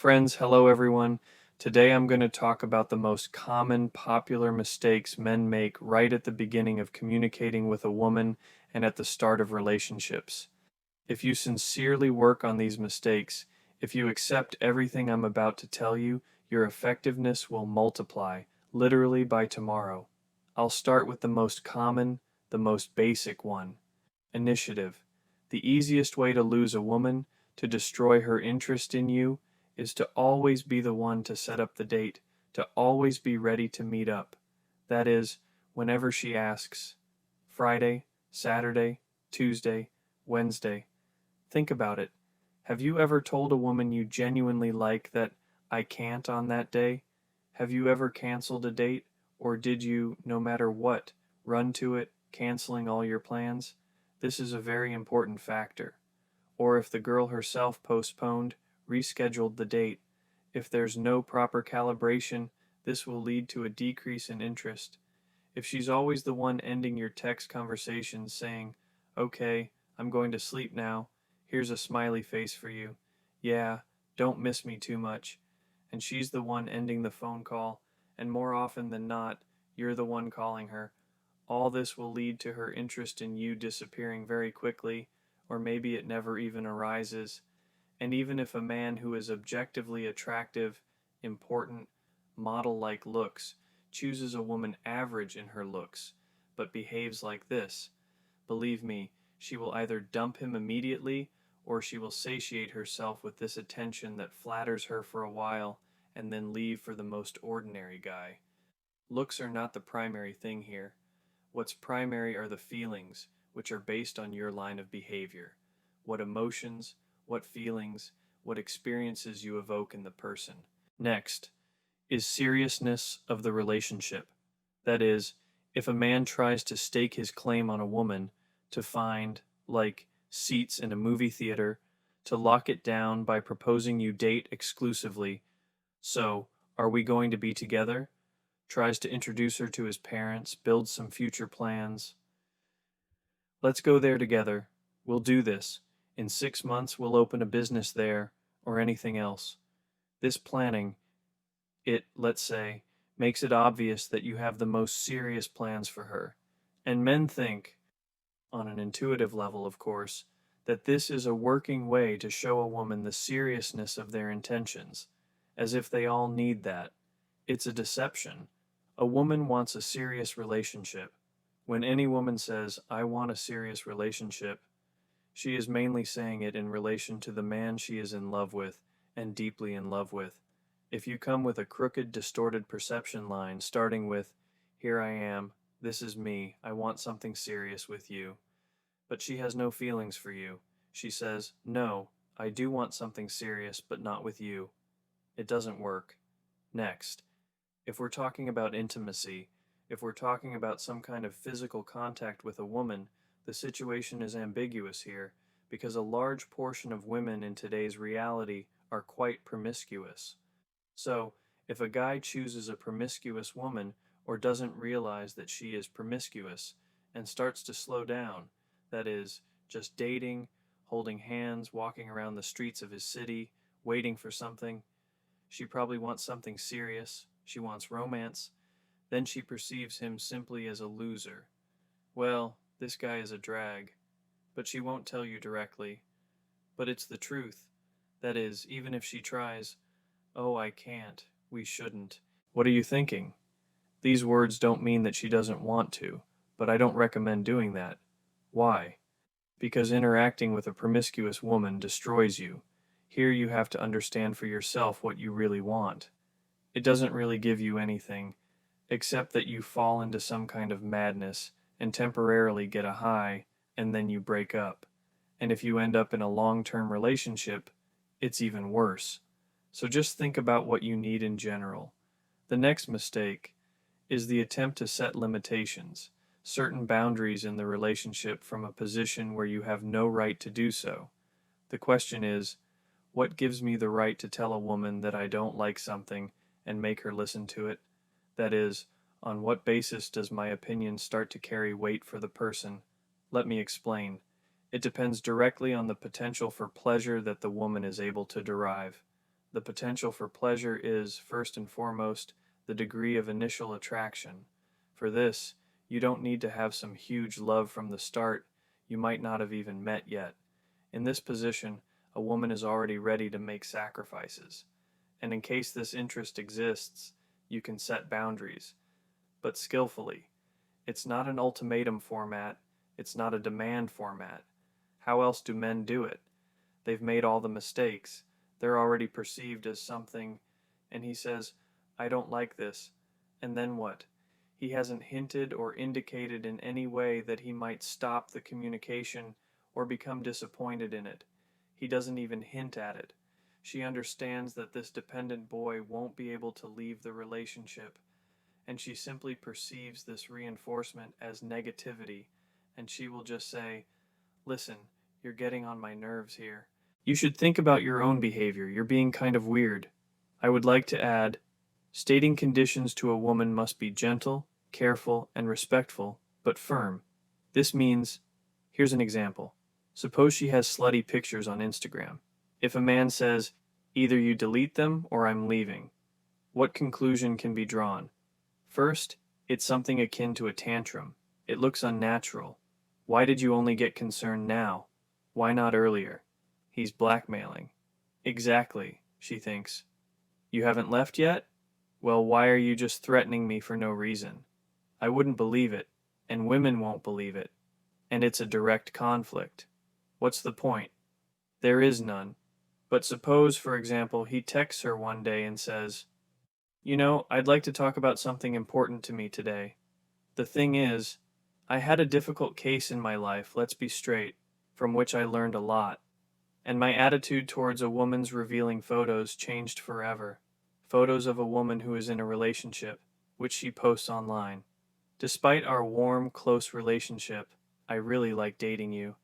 Friends, hello everyone. Today I'm going to talk about the most common popular mistakes men make right at the beginning of communicating with a woman and at the start of relationships. If you sincerely work on these mistakes, if you accept everything I'm about to tell you, your effectiveness will multiply, literally by tomorrow. I'll start with the most common, the most basic one. Initiative. The easiest way to lose a woman, to destroy her interest in you, is to always be the one to set up the date, to always be ready to meet up. That is, whenever she asks. Friday, Saturday, Tuesday, Wednesday. Think about it. Have you ever told a woman you genuinely like that I can't on that day? Have you ever canceled a date? Or did you, no matter what, run to it, canceling all your plans? This is a very important factor. Or if the girl herself postponed, rescheduled the date, if there's no proper calibration, this will lead to a decrease in interest. If she's always the one ending your text conversations saying, "Okay, I'm going to sleep now. Here's a smiley face for you. Yeah, don't miss me too much." And she's the one ending the phone call, and more often than not, you're the one calling her. All this will lead to her interest in you disappearing very quickly, or maybe it never even arises. And even if a man who is objectively attractive, important, model-like looks, chooses a woman average in her looks, but behaves like this, believe me, she will either dump him immediately or she will satiate herself with this attention that flatters her for a while and then leave for the most ordinary guy. Looks are not the primary thing here. What's primary are the feelings, which are based on your line of behavior. What emotions, what feelings, what experiences you evoke in the person. Next is seriousness of the relationship. That is, if a man tries to stake his claim on a woman, to find, like, seats in a movie theater, to lock it down by proposing you date exclusively. So, are we going to be together? Tries to introduce her to his parents, builds some future plans. Let's go there together. We'll do this. In 6 months, we'll open a business there, or anything else. This planning, let's say, makes it obvious that you have the most serious plans for her. And men think, on an intuitive level, of course, that this is a working way to show a woman the seriousness of their intentions, as if they all need that. It's a deception. A woman wants a serious relationship. When any woman says, "I want a serious relationship," she is mainly saying it in relation to the man she is in love with and deeply in love with. If you come with a crooked, distorted perception line starting with, "Here I am, this is me, I want something serious with you," but she has no feelings for you. She says, "No, I do want something serious, but not with you." It doesn't work. Next, if we're talking about intimacy, if we're talking about some kind of physical contact with a woman, the situation is ambiguous here, because a large portion of women in today's reality are quite promiscuous. So, if a guy chooses a promiscuous woman or doesn't realize that she is promiscuous and starts to slow down, that is, just dating, holding hands, walking around the streets of his city, waiting for something, she probably wants something serious, she wants romance, then she perceives him simply as a loser. Well, this guy is a drag, but she won't tell you directly. But it's the truth. That is, even if she tries, "Oh, I can't, we shouldn't." What are you thinking? These words don't mean that she doesn't want to, but I don't recommend doing that. Why? Because interacting with a promiscuous woman destroys you. Here you have to understand for yourself what you really want. It doesn't really give you anything, except that you fall into some kind of madness and temporarily get a high, and then you break up. And if you end up in a long-term relationship, it's even worse. So just think about what you need in general. The next mistake is the attempt to set limitations, certain boundaries in the relationship from a position where you have no right to do so. The question is, what gives me the right to tell a woman that I don't like something and make her listen to it? That is, on what basis does my opinion start to carry weight for the person? Let me explain. It depends directly on the potential for pleasure that the woman is able to derive. The potential for pleasure is, first and foremost, the degree of initial attraction. For this, you don't need to have some huge love from the start you might not have even met yet. In this position, a woman is already ready to make sacrifices. And in case this interest exists, you can set boundaries, but skillfully. It's not an ultimatum format, it's not a demand format. How else do men do it? They've made all the mistakes. They're already perceived as something, and he says, I don't like this. And then what? He hasn't hinted or indicated in any way that he might stop the communication or become disappointed in it. He doesn't even hint at it. She understands that this dependent boy won't be able to leave the relationship, and she simply perceives this reinforcement as negativity, and she will just say, listen, you're getting on my nerves here. You should think about your own behavior. You're being kind of weird. I would like to add, stating conditions to a woman must be gentle, careful, and respectful, but firm. This means, here's an example. Suppose she has slutty pictures on Instagram. If a man says, either you delete them or I'm leaving, what conclusion can be drawn? First, it's something akin to a tantrum. It looks unnatural. Why did you only get concerned now? Why not earlier? He's blackmailing. Exactly, she thinks. You haven't left yet? Well, why are you just threatening me for no reason? I wouldn't believe it, and women won't believe it. And it's a direct conflict. What's the point? There is none. But suppose, for example, he texts her one day and says, you know, I'd like to talk about something important to me today. The thing is, I had a difficult case in my life, let's be straight, from which I learned a lot. And my attitude towards a woman's revealing photos changed forever. Photos of a woman who is in a relationship, which she posts online. Despite our warm, close relationship, I really like dating you.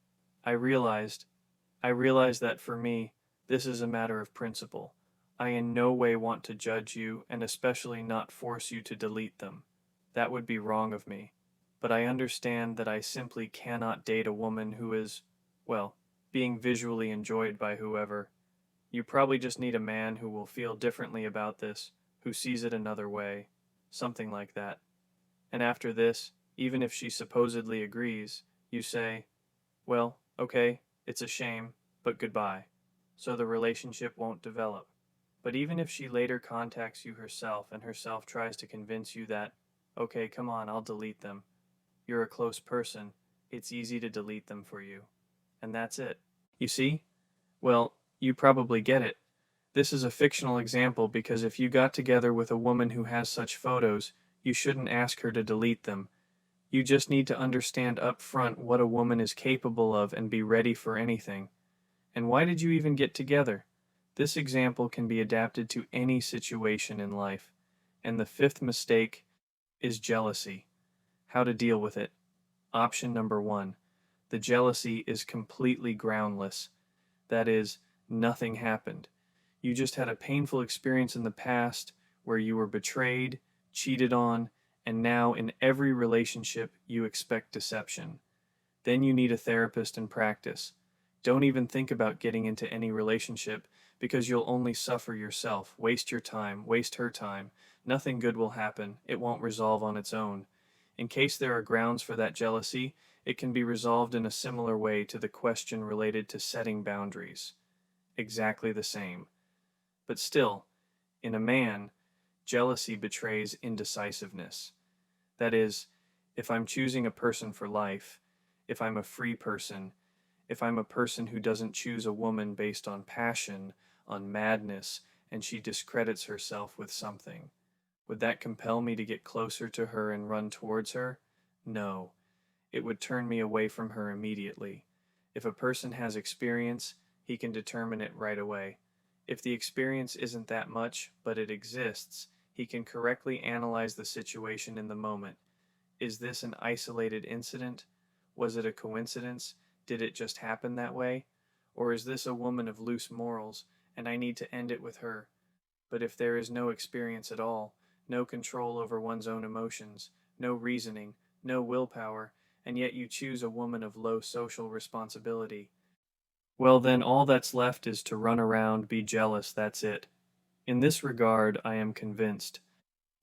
I realized that for me, this is a matter of principle. I in no way want to judge you and especially not force you to delete them. That would be wrong of me. But I understand that I simply cannot date a woman who is, well, being visually enjoyed by whoever. You probably just need a man who will feel differently about this, who sees it another way. Something like that. And after this, even if she supposedly agrees, you say, well, okay, it's a shame, but goodbye. So the relationship won't develop. But even if she later contacts you herself and herself tries to convince you that, okay, come on, I'll delete them. You're a close person. It's easy to delete them for you. And that's it. You see? Well, you probably get it. This is a fictional example because if you got together with a woman who has such photos, you shouldn't ask her to delete them. You just need to understand up front what a woman is capable of and be ready for anything. And why did you even get together? This example can be adapted to any situation in life. And the fifth mistake is jealousy. How to deal with it. Option number 1. The jealousy is completely groundless. That is, nothing happened. You just had a painful experience in the past where you were betrayed, cheated on, and now in every relationship you expect deception. Then you need a therapist and practice. Don't even think about getting into any relationship because you'll only suffer yourself, waste your time, waste her time. Nothing good will happen. It won't resolve on its own. In case there are grounds for that jealousy, it can be resolved in a similar way to the question related to setting boundaries. Exactly the same. But still, in a man, jealousy betrays indecisiveness. That is, if I'm choosing a person for life, if I'm a free person, if I'm a person who doesn't choose a woman based on passion, on madness, and she discredits herself with something, would that compel me to get closer to her and run towards her? No. It would turn me away from her immediately. If a person has experience, he can determine it right away. If the experience isn't that much, but it exists, he can correctly analyze the situation in the moment. Is this an isolated incident? Was it a coincidence? Did it just happen that way? Or is this a woman of loose morals, and I need to end it with her? But if there is no experience at all, no control over one's own emotions, no reasoning, no willpower, and yet you choose a woman of low social responsibility, well then all that's left is to run around, be jealous, that's it. In this regard, I am convinced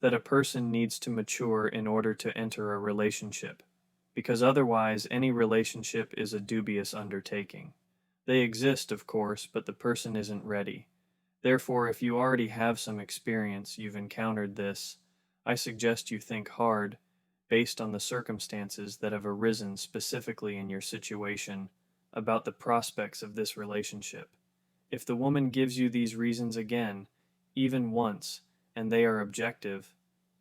that a person needs to mature in order to enter a relationship, because otherwise any relationship is a dubious undertaking. They exist, of course, but the person isn't ready. Therefore, if you already have some experience, you've encountered this, I suggest you think hard, based on the circumstances that have arisen specifically in your situation, about the prospects of this relationship. If the woman gives you these reasons again, even once, and they are objective,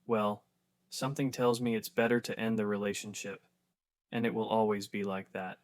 well, something tells me it's better to end the relationship, and it will always be like that.